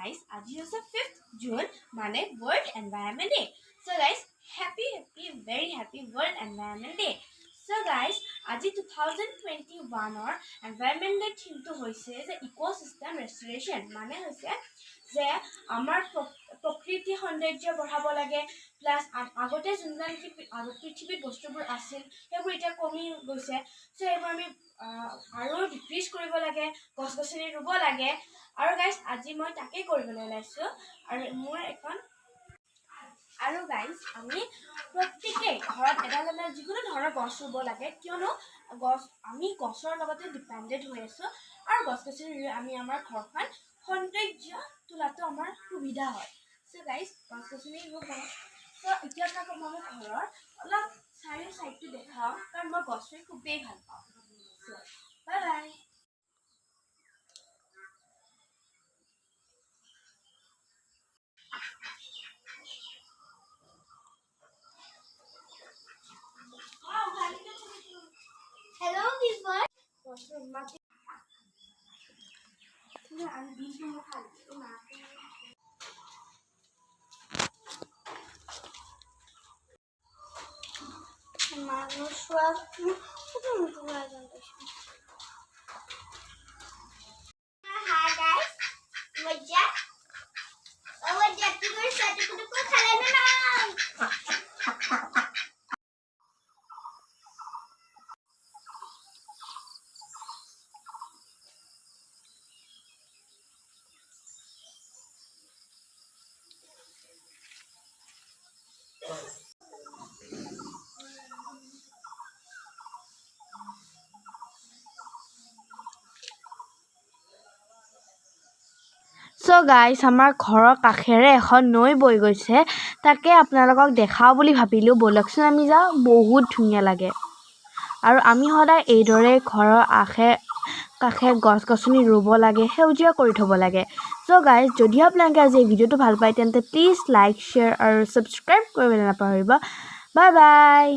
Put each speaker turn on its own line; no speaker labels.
guys, আজি হৈছে 5th June মানে World Environment Day. So guys, very happy World Environment Day. So guys, আজি 2021 or Environment Day থিমটো হৈছে যে ইকোসিস্টেম ৰেষ্টৰেশ্যন মানে হৈছে যে আমাৰ প্ৰকৃতি সৌন্দৰ্য বঢ়াব লাগে প্লাস আগতে যোনবিলাক পৃথিৱীত বস্তুবোৰ আছিল সেইবোৰ এতিয়া কমি গৈছে সো এইবোৰ আমি আৰু ডিক্ৰিজ কৰিব লাগে গছ-গছনি ৰুব লাগে আৰু গাইস আজি মই তাকে কৰিবলৈ ওলাইছো আৰু মোৰ এখন আৰু গাইস আমি প্ৰত্যেককে ঘৰত এডাল যিকোনো ধৰণৰ গছ ৰুব লাগে কিয়নো আমি গছৰ লগতে ডিপেন্ডেন্ট হৈ আছো আৰু গছ-গছনি ৰুই আমি আমাৰ ঘৰখন সৌন্দৰ্য তোলাটো আমাৰ সুবিধা হয় সো গাইস গছ-গছনি ৰুব সো এতিয়া আপোনাক মই ঘৰৰ অলপ চাৰি সাইডটো দেখাও কাৰণ মই গছ ৰুই খুবেই ভাল পাওঁ so bye bye
Hello, viewers. Hi guys, wajah tidur satu kudu kalian menang.
So guys, আমাৰ ঘৰৰ কাষেৰে এখন নৈ বৈ গৈছে তাকে আপোনালোকক দেখাও বুলি ভাবিলো বলকচোন আমি যাও বহুত ধুনীয়া লাগে আৰু আমি সদায় এইদৰে ঘৰৰ কাষে গছ-গছনি ৰুব লাগে সেউজীয়া কৰি থব লাগে So guys, যদি আপোনালোকে আজি এই ভিডিওটো ভাল পায় তেন্তে প্লিজ লাইক শেয়াৰ আৰু সাবস্ক্ৰাইব কৰিবলৈ নাপাহৰিব বাই বাই